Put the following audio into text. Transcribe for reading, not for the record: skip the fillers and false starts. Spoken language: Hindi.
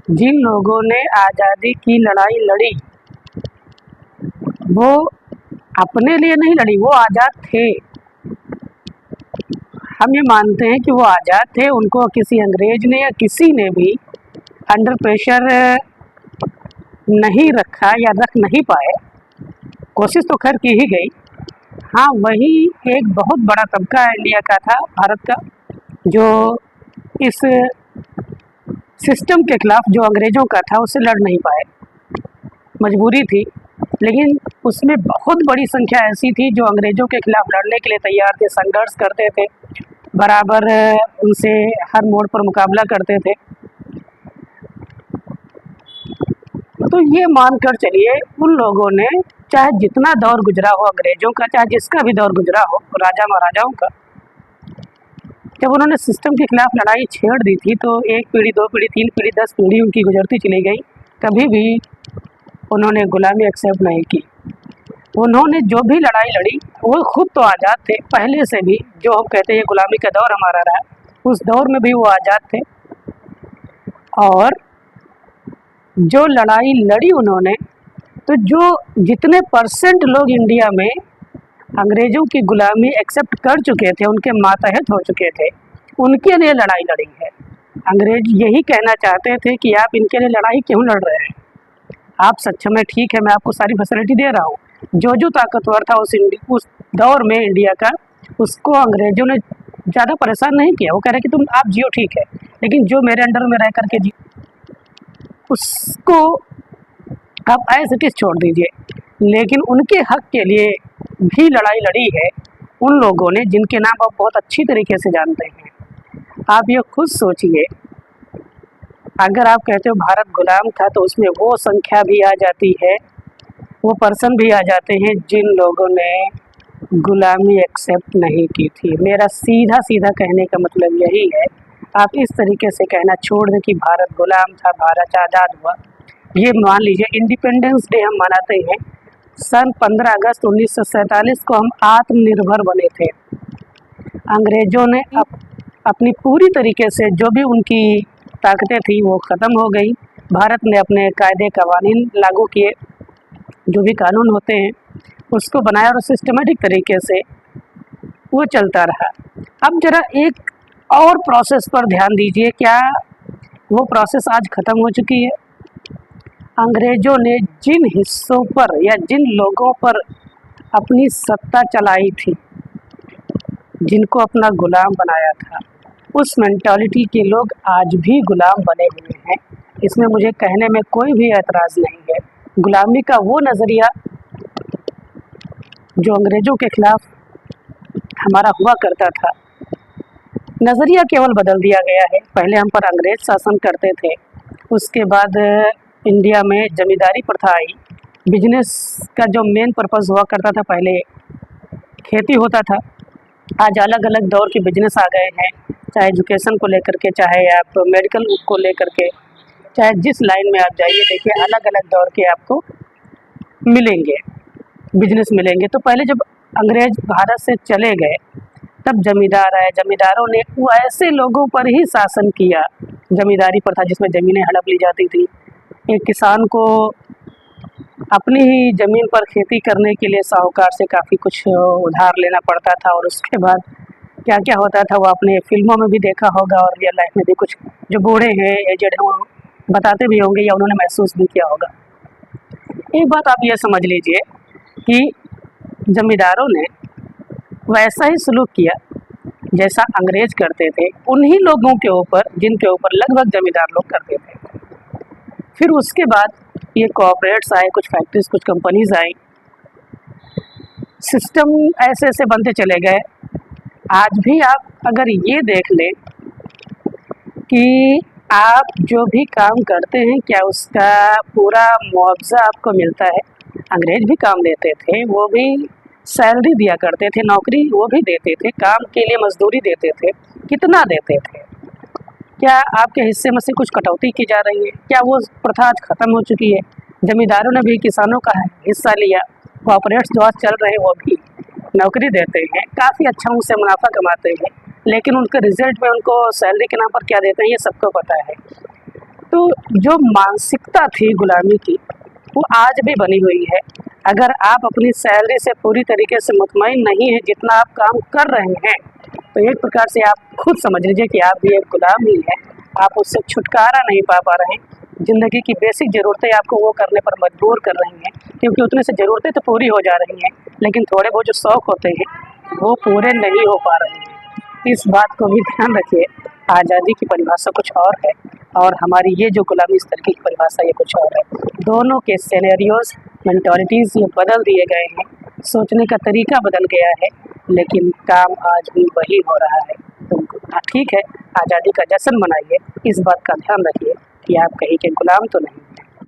जिन लोगों ने आज़ादी की लड़ाई लड़ी वो अपने लिए नहीं लड़ी, वो आज़ाद थे। हम ये मानते हैं कि वो आज़ाद थे, उनको किसी अंग्रेज ने या किसी ने भी अंडर प्रेशर नहीं रखा या रख नहीं पाए। कोशिश तो खैर की ही गई। हाँ, वही एक बहुत बड़ा तबका इंडिया का था, भारत का, जो इस सिस्टम के खिलाफ जो अंग्रेज़ों का था उससे लड़ नहीं पाए, मजबूरी थी। लेकिन उसमें बहुत बड़ी संख्या ऐसी थी जो अंग्रेज़ों के खिलाफ लड़ने के लिए तैयार थे, संघर्ष करते थे, बराबर उनसे हर मोड़ पर मुकाबला करते थे। तो ये मान कर चलिए, उन लोगों ने चाहे जितना दौर गुजरा हो अंग्रेज़ों का, चाहे जिसका भी दौर गुजरा हो राजा महाराजाओं का, जब उन्होंने सिस्टम के खिलाफ लड़ाई छेड़ दी थी तो 1 पीढ़ी, 2 पीढ़ी, 3 पीढ़ी, 10 पीढ़ी उनकी गुजरती चली गई। कभी भी उन्होंने गुलामी एक्सेप्ट नहीं की। उन्होंने जो भी लड़ाई लड़ी वो खुद तो आज़ाद थे पहले से भी। जो हम कहते हैं गुलामी का दौर हमारा रहा, उस दौर में भी वो आज़ाद थे। और जो लड़ाई लड़ी उन्होंने, तो जो जितने परसेंट लोग इंडिया में अंग्रेज़ों की गुलामी एक्सेप्ट कर चुके थे, उनके मातहत हो चुके थे, उनके लिए लड़ाई लड़ी है। अंग्रेज यही कहना चाहते थे कि आप इनके लिए लड़ाई क्यों लड़ रहे हैं, आप सक्षम है, ठीक है, मैं आपको सारी फैसिलिटी दे रहा हूँ। जो ताकतवर था उस दौर में इंडिया का, उसको अंग्रेज़ों ने ज़्यादा परेशान नहीं किया। वो कह रहे कि तुम आप जियो ठीक है, लेकिन जो मेरे अंडर में रह करके जी उसको आप एज इट इज़ छोड़ दीजिए। लेकिन उनके हक के लिए भी लड़ाई लड़ी है उन लोगों ने जिनके नाम आप बहुत अच्छी तरीके से जानते हैं। आप ये खुद सोचिए, अगर आप कहते हो भारत गुलाम था तो उसमें वो संख्या भी आ जाती है, वो पर्सन भी आ जाते हैं जिन लोगों ने गुलामी एक्सेप्ट नहीं की थी। मेरा सीधा सीधा कहने का मतलब यही है। आप इस तरीके से कहना छोड़ दें कि भारत गुलाम था, भारत आज़ाद हुआ। ये मान लीजिए इंडिपेंडेंस डे हम मनाते हैं, सन 15 अगस्त 1947 को हम आत्मनिर्भर बने थे। अंग्रेज़ों ने अपनी पूरी तरीके से जो भी उनकी ताकतें थी वो ख़त्म हो गई। भारत ने अपने कायदे कवानीन लागू किए, जो भी कानून होते हैं उसको बनाया और सिस्टमेटिक तरीके से वो चलता रहा। अब ज़रा एक और प्रोसेस पर ध्यान दीजिए, क्या वो प्रोसेस आज ख़त्म हो चुकी है? अंग्रेज़ों ने जिन हिस्सों पर या जिन लोगों पर अपनी सत्ता चलाई थी, जिनको अपना गुलाम बनाया था, उस मेंटालिटी के लोग आज भी गुलाम बने हुए हैं। इसमें मुझे कहने में कोई भी एतराज़ नहीं है। गुलामी का वो नज़रिया जो अंग्रेज़ों के खिलाफ हमारा हुआ करता था, नज़रिया केवल बदल दिया गया है। पहले हम पर अंग्रेज़ शासन करते थे, उसके बाद इंडिया में जमींदारी प्रथा आई। बिजनेस का जो मेन पर्पज़ हुआ करता था, पहले खेती होता था, आज अलग अलग दौर के बिजनेस आ गए हैं, चाहे एजुकेशन को लेकर के, चाहे आप मेडिकल को लेकर के, चाहे जिस लाइन में आप जाइए, देखिए अलग अलग दौर के आपको मिलेंगे, बिजनेस मिलेंगे। तो पहले जब अंग्रेज़ भारत से चले गए तब जमींदार आए, जमींदारों ने वो ऐसे लोगों पर ही शासन किया, जमींदारी प्रथा जिसमें ज़मीनें हड़प ली जाती थी। एक किसान को अपनी ही ज़मीन पर खेती करने के लिए साहूकार से काफ़ी कुछ उधार लेना पड़ता था, और उसके बाद क्या क्या होता था वो आपने फिल्मों में भी देखा होगा और रियल लाइफ में भी कुछ जो बूढ़े हैं, एजेड हैं, वो बताते भी होंगे या उन्होंने महसूस भी किया होगा। एक बात आप ये समझ लीजिए कि जमींदारों ने वैसा ही सलूक किया जैसा अंग्रेज़ करते थे उन्हीं लोगों के ऊपर जिनके ऊपर लगभग जमींदार लोग करते थे। फिर उसके बाद ये कॉर्पोरेट्स आए, कुछ फैक्ट्रीज, कुछ कंपनीज आई, सिस्टम ऐसे ऐसे बनते चले गए। आज भी आप अगर ये देख लें कि आप जो भी काम करते हैं क्या उसका पूरा मुआवजा आपको मिलता है? अंग्रेज भी काम देते थे, वो भी सैलरी दिया करते थे, नौकरी वो भी देते थे, काम के लिए मजदूरी देते थे। कितना देते थे? क्या आपके हिस्से में से कुछ कटौती की जा रही है? क्या वो प्रथा आज ख़त्म हो चुकी है? जमींदारों ने भी किसानों का हिस्सा लिया, कॉर्पोरेट्स जो आज चल रहे हैं वो भी नौकरी देते हैं, काफ़ी अच्छा उनसे मुनाफा कमाते हैं, लेकिन उनके रिजल्ट में उनको सैलरी के नाम पर क्या देते हैं ये सबको पता है। तो जो मानसिकता थी गुलामी की, वो आज भी बनी हुई है। अगर आप अपनी सैलरी से पूरी तरीके से मुतमईन नहीं हैं जितना आप काम कर रहे हैं, तो एक प्रकार से आप खुद समझ लीजिए कि आप भी एक गुलाम ही हैं। आप उससे छुटकारा नहीं पा रहे हैं। ज़िंदगी की बेसिक ज़रूरतें आपको वो करने पर मजबूर कर रही हैं, क्योंकि उतने से ज़रूरतें तो पूरी हो जा रही हैं, लेकिन थोड़े बहुत जो शौक़ होते हैं वो पूरे नहीं हो पा रहे हैं। इस बात को भी ध्यान रखिए। आज़ादी की परिभाषा कुछ और है और हमारी ये जो गुलामी इस तरीके की परिभाषा ये कुछ और है। दोनों के सिनेरियोज़, मेंटालिटीज़ ये बदल दिए गए हैं, सोचने का तरीका बदल गया है, लेकिन काम आज भी वही हो रहा है। तो ठीक है, आज़ादी का जश्न मनाइए, इस बात का ध्यान रखिए कि आप कहीं के गुलाम तो नहीं।